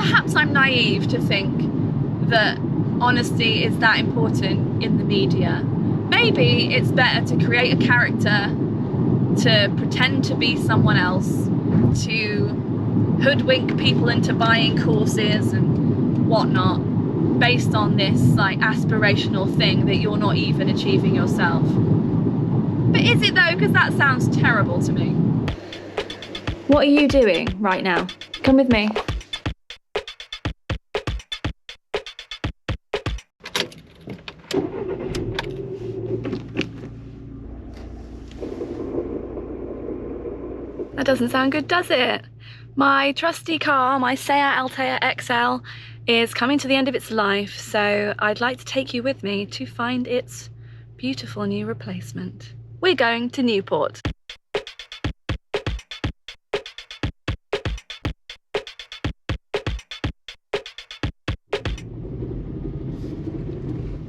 perhaps I'm naive to think that honesty is that important in the media. Maybe it's better to create a character, to pretend to be someone else, to hoodwink people into buying courses and whatnot based on this like aspirational thing that you're not even achieving yourself. But is it though? Because that sounds terrible to me. What are you doing right now? Come with me. That doesn't sound good, does it? My trusty car, my Seat Altea XL, is coming to the end of its life, so I'd like to take you with me to find its beautiful new replacement. We're going to Newport.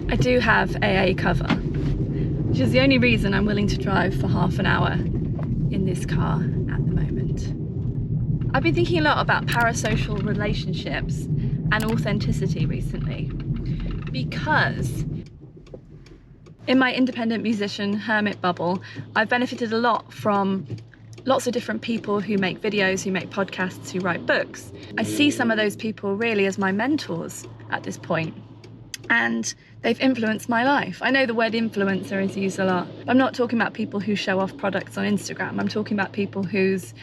I do have AA cover, which is the only reason I'm willing to drive for half an hour in this car at the moment. I've been thinking a lot about parasocial relationships and authenticity recently, because in my independent musician hermit bubble, I've benefited a lot from lots of different people who make videos, who make podcasts, who write books. I see some of those people really as my mentors at this point, and they've influenced my life. I know the word influencer is used a lot. I'm not talking about people who show off products on Instagram. I'm talking about people whose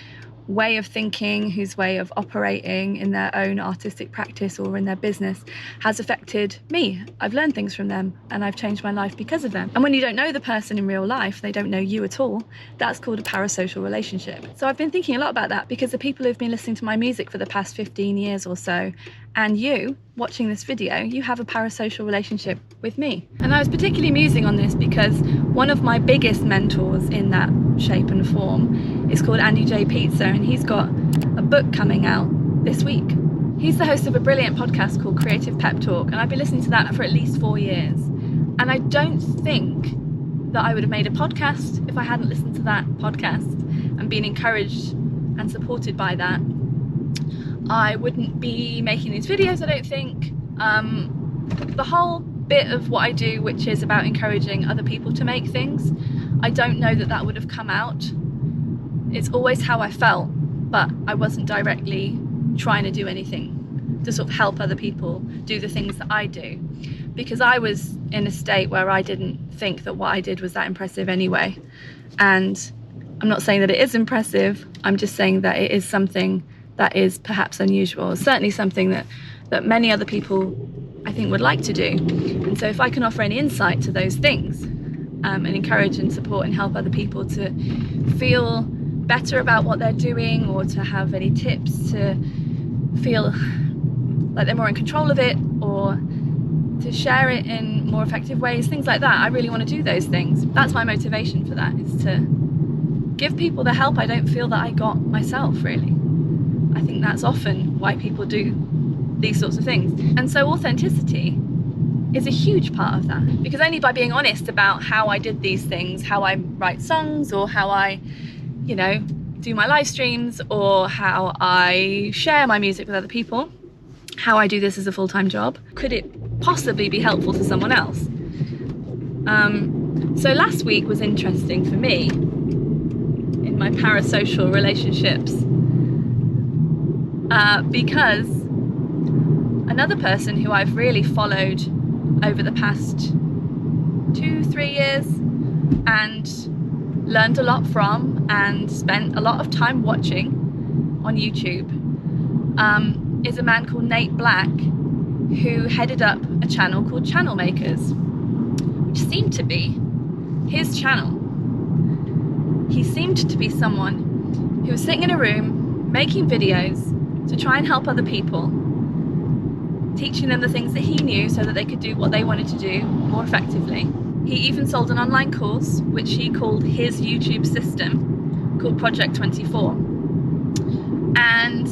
way of thinking, whose way of operating in their own artistic practice or in their business has affected me. I've learned things from them and I've changed my life because of them. And when you don't know the person in real life, they don't know you at all, that's called a parasocial relationship. So I've been thinking a lot about that because the people who've been listening to my music for the past 15 years or so, and you watching this video, you have a parasocial relationship with me. And I was particularly musing on this because one of my biggest mentors in that shape and form is called Andy J. Pizza, and he's got a book coming out this week. He's the host of a brilliant podcast called Creative Pep Talk, and I've been listening to that for at least 4 years. And I don't think that I would have made a podcast if I hadn't listened to that podcast and been encouraged and supported by that. I wouldn't be making these videos, I don't think. The whole bit of what I do, which is about encouraging other people to make things, I don't know that that would have come out. It's always how I felt, but I wasn't directly trying to do anything to sort of help other people do the things that I do, because I was in a state where I didn't think that what I did was that impressive anyway. And I'm not saying that it is impressive, I'm just saying that it is something that is perhaps unusual, certainly something that many other people I think would like to do. And so if I can offer any insight to those things and encourage and support and help other people to feel better about what they're doing, or to have any tips to feel like they're more in control of it, or to share it in more effective ways, things like that, I really want to do those things. That's my motivation for that, is to give people the help I don't feel that I got myself, really. I think that's often why people do these sorts of things. And so authenticity is a huge part of that, because only by being honest about how I did these things, how I write songs, or how I, do my live streams, or how I share my music with other people, how I do this as a full-time job, could it possibly be helpful to someone else? So last week was interesting for me in my parasocial relationships, because another person who I've really followed over the past 2-3 years and learned a lot from and spent a lot of time watching on YouTube is a man called Nate Black, who headed up a channel called Channel Makers, which seemed to be his channel. He seemed to be someone who was sitting in a room making videos to try and help other people, teaching them the things that he knew so that they could do what they wanted to do more effectively. He even sold an online course, which he called his YouTube system, called Project 24. And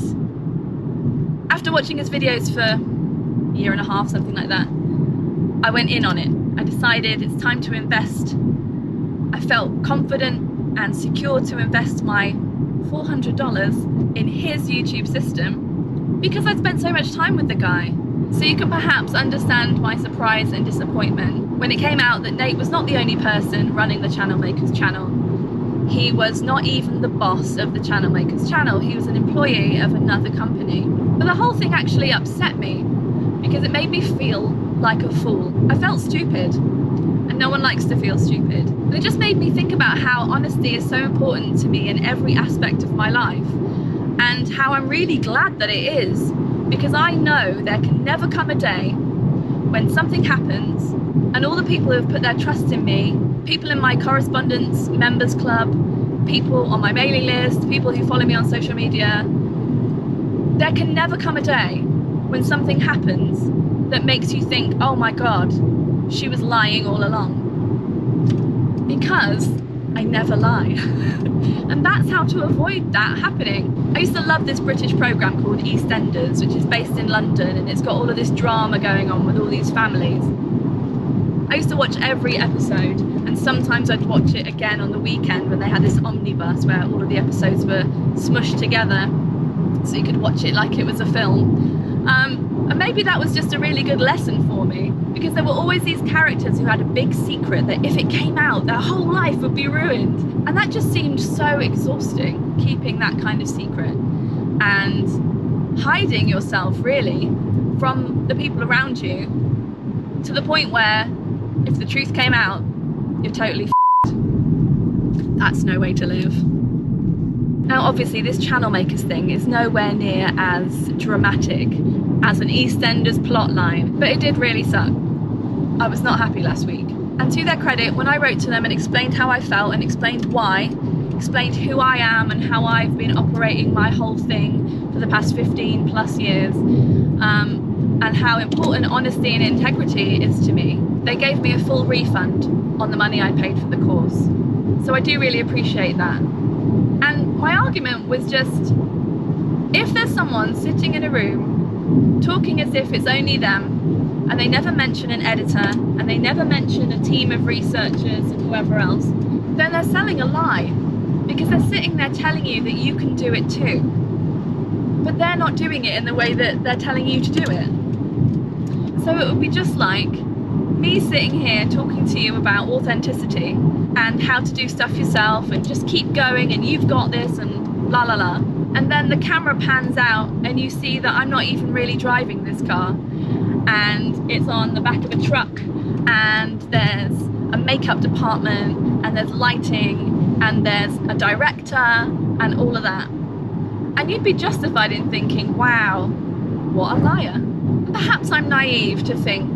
after watching his videos for a year and a half, something like that, I went in on it. I decided it's time to invest. I felt confident and secure to invest my $400 in his YouTube system Because I spent so much time with the guy. So you can perhaps understand my surprise and disappointment when it came out that Nate was not the only person running the Channel Makers channel. He was not even the boss of the Channel Makers channel, he was an employee of another company. But the whole thing actually upset me because it made me feel like a fool. I felt stupid, and no one likes to feel stupid. And it just made me think about how honesty is so important to me in every aspect of my life, and how I'm really glad that it is, because I know there can never come a day when something happens and all the people who have put their trust in me, people in my correspondence members club, people on my mailing list, people who follow me on social media, there can never come a day when something happens that makes you think, oh my God, she was lying all along. Because I never lie. And that's how to avoid that happening. I used to love this British programme called EastEnders, which is based in London, and it's got all of this drama going on with all these families. I used to watch every episode, and sometimes I'd watch it again on the weekend when they had this omnibus where all of the episodes were smushed together so you could watch it like it was a film. And maybe that was just a really good lesson for me, because there were always these characters who had a big secret that if it came out, their whole life would be ruined. And that just seemed so exhausting, keeping that kind of secret and hiding yourself really from the people around you, to the point where if the truth came out, you're totally f***ed. That's no way to live. Now obviously this Channel Makers thing is nowhere near as dramatic as an EastEnders plotline, but it did really suck. I was not happy last week. And to their credit, when I wrote to them and explained how I felt and explained why, explained who I am and how I've been operating my whole thing for the past 15 plus years, and how important honesty and integrity is to me, they gave me a full refund on the money I paid for the course. So I do really appreciate that. And my argument was just, if there's someone sitting in a room talking as if it's only them, and they never mention an editor, and they never mention a team of researchers and whoever else, then they're selling a lie, because they're sitting there telling you that you can do it too. But they're not doing it in the way that they're telling you to do it. So it would be just like me sitting here talking to you about authenticity and how to do stuff yourself and just keep going and you've got this and la la la. And then the camera pans out and you see that I'm not even really driving this car, and it's on the back of a truck, and there's a makeup department, and there's lighting, and there's a director, and all of that. And you'd be justified in thinking, wow, what a liar. And perhaps I'm naive to think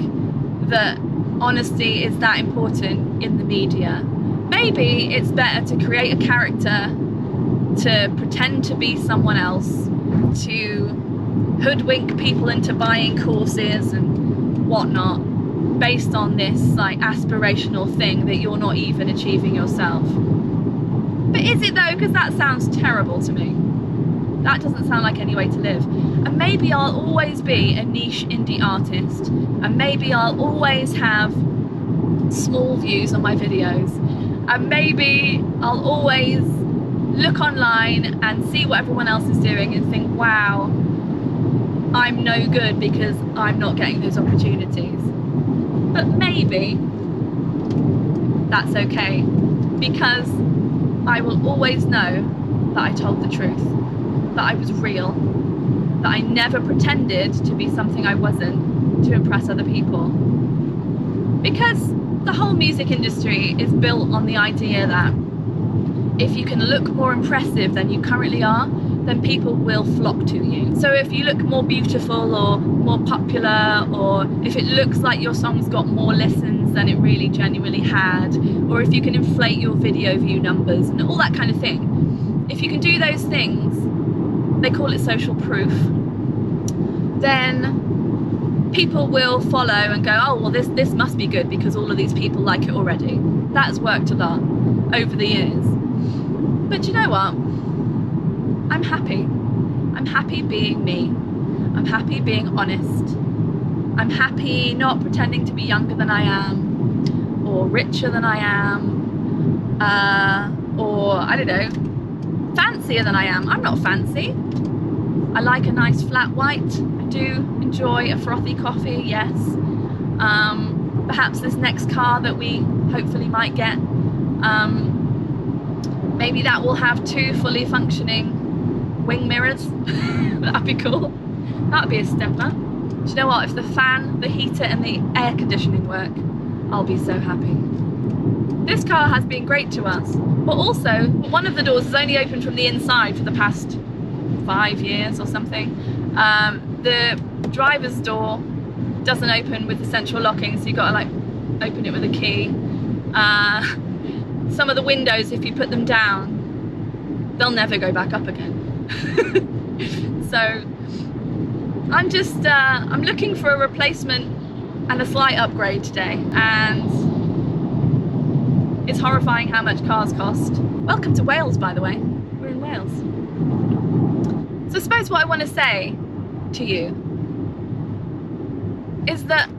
that honesty is that important in the media. Maybe it's better to create a character, to pretend to be someone else, to hoodwink people into buying courses and whatnot, based on this like aspirational thing that you're not even achieving yourself. But is it though? Because that sounds terrible to me. That doesn't sound like any way to live. And maybe I'll always be a niche indie artist, and maybe I'll always have small views on my videos, and maybe I'll always look online and see what everyone else is doing and think, wow, I'm no good because I'm not getting those opportunities. But maybe that's okay, because I will always know that I told the truth, that I was real, that I never pretended to be something I wasn't to impress other people. Because the whole music industry is built on the idea that if you can look more impressive than you currently are, then people will flock to you. So if you look more beautiful or more popular, or if it looks like your song's got more listens than it really genuinely had, or if you can inflate your video view numbers and all that kind of thing, if you can do those things, they call it social proof, then people will follow and go, oh well, this must be good because all of these people like it already. That's worked a lot over the years. But you know what? I'm happy. I'm happy being me. I'm happy being honest. I'm happy not pretending to be younger than I am, or richer than I am, or I don't know, fancier than I am. I'm not fancy. I like a nice flat white. I do enjoy a frothy coffee, yes. Perhaps this next car that we hopefully might get, maybe that will have 2 fully functioning wing mirrors. That'd be cool. That'd be a step up. Do you know what? If the fan, the heater and the air conditioning work, I'll be so happy. This car has been great to us, but also one of the doors is only open from the inside for the past 5 years or something. The driver's door doesn't open with the central locking, so you've got to like open it with a key. Some of the windows, if you put them down, they'll never go back up again. So I'm just I'm looking for a replacement and a slight upgrade today, and it's horrifying how much cars cost. Welcome to Wales, by the way. We're in Wales. So I suppose what I want to say to you is that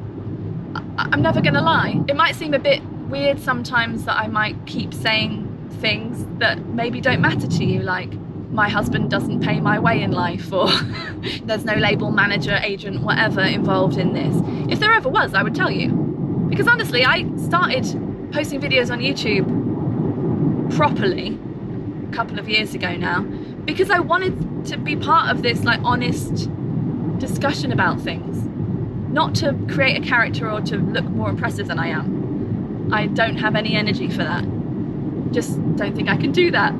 I'm never going to lie. It might seem a bit weird sometimes that I might keep saying things that maybe don't matter to you, like my husband doesn't pay my way in life, or there's no label manager, agent, whatever involved in this. If there ever was, I would tell you. Because honestly, I started posting videos on YouTube properly a couple of years ago now because I wanted to be part of this like honest discussion about things, not to create a character or to look more impressive than I am. I don't have any energy for that. Just don't think I can do that.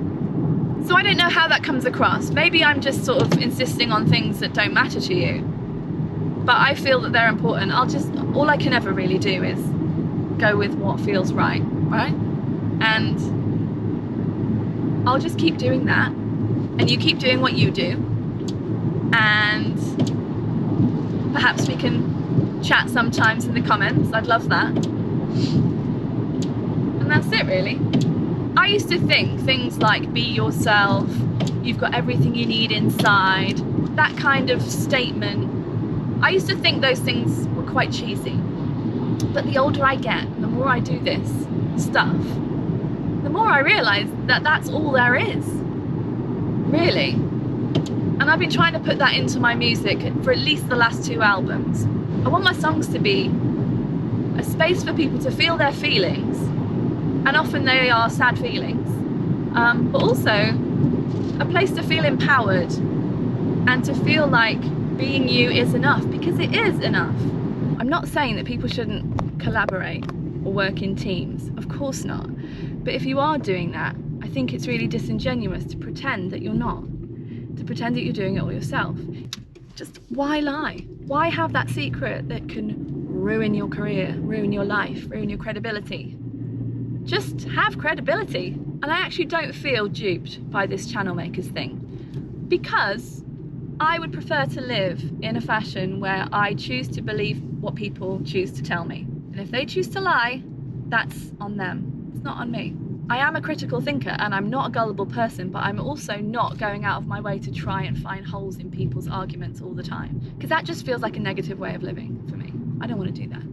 So I don't know how that comes across. Maybe I'm just sort of insisting on things that don't matter to you, but I feel that they're important. All I can ever really do is go with what feels right? And I'll just keep doing that, and you keep doing what you do, and perhaps we can chat sometimes in the comments. I'd love that. And that's it really. I used to think things like be yourself, you've got everything you need inside, that kind of statement, I used to think those things were quite cheesy. But the older I get, and the more I do this stuff, the more I realise that that's all there is, really. And I've been trying to put that into my music for at least the last 2 albums. I want my songs to be a space for people to feel their feelings, and often they are sad feelings, but also a place to feel empowered and to feel like being you is enough, because it is enough. I'm not saying that people shouldn't collaborate or work in teams, of course not. But if you are doing that, I think it's really disingenuous to pretend that you're not, to pretend that you're doing it all yourself. Just why lie? Why have that secret that can ruin your career, ruin your life, ruin your credibility? Just have credibility. And I actually don't feel duped by this channel makers thing, because I would prefer to live in a fashion where I choose to believe what people choose to tell me. And if they choose to lie, that's on them. It's not on me. I am a critical thinker and I'm not a gullible person, but I'm also not going out of my way to try and find holes in people's arguments all the time, because that just feels like a negative way of living for me. I don't want to do that.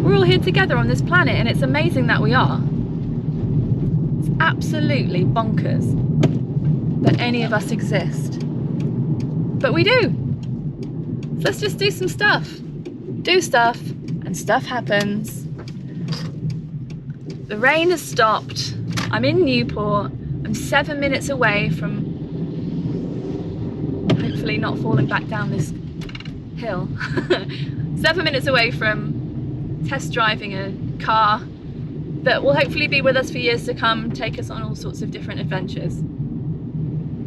We're all here together on this planet, and it's amazing that we are. It's absolutely bonkers that any of us exist. But we do. So let's just do some stuff. Do stuff, and stuff happens. The rain has stopped. I'm in Newport. I'm 7 minutes away from hopefully not falling back down this hill. 7 minutes away from test driving a car that will hopefully be with us for years to come, take us on all sorts of different adventures.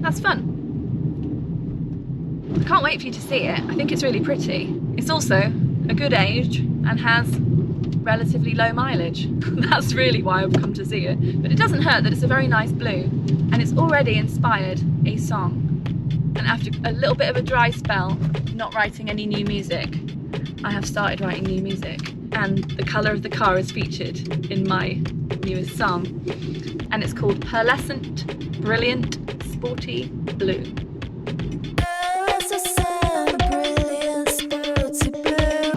That's fun. I can't wait for you to see it. I think it's really pretty. It's also a good age and has relatively low mileage. That's really why I've come to see it. But it doesn't hurt that it's a very nice blue, and it's already inspired a song. And after a little bit of a dry spell, not writing any new music, I have started writing new music. And the colour of the car is featured in my newest song. And it's called Pearlescent, Brilliant, Sporty Blue.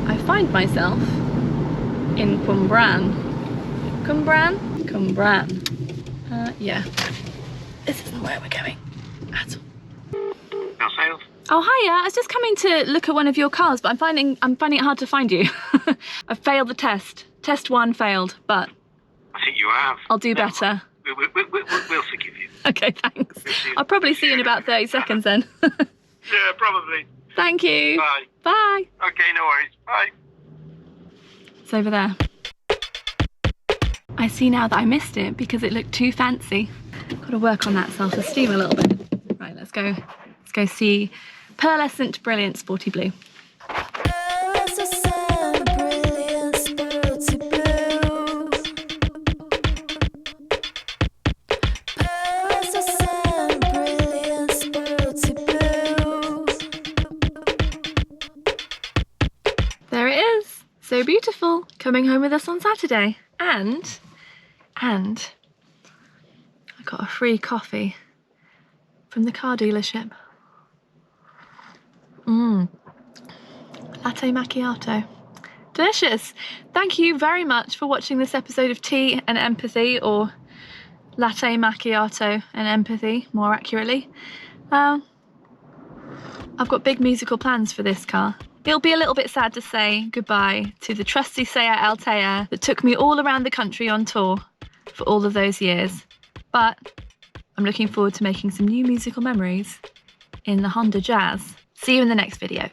I find myself in Cwmbran. Yeah. This isn't where we're going at all. Oh, hiya. I was just coming to look at one of your cars, but I'm finding it hard to find you. I've failed the test. Test 1 failed, but I think you have. I'll do better. We'll forgive you. Okay, thanks. I'll probably see you in about 30 seconds then. Yeah, probably. Thank you. Bye. Bye. Okay, no worries. Bye. It's over there. I see now that I missed it because it looked too fancy. Got to work on that self-esteem a little bit. Right, let's go see Pearlescent Brilliant Sporty Blue. There it is, so beautiful, coming home with us on Saturday. And I got a free coffee from the car dealership. Latte macchiato. Delicious. Thank you very much for watching this episode of Tea and Empathy, or Latte Macchiato and Empathy, more accurately. I've got big musical plans for this car. It'll be a little bit sad to say goodbye to the trusty Seat Altea that took me all around the country on tour for all of those years. But I'm looking forward to making some new musical memories in the Honda Jazz. See you in the next video.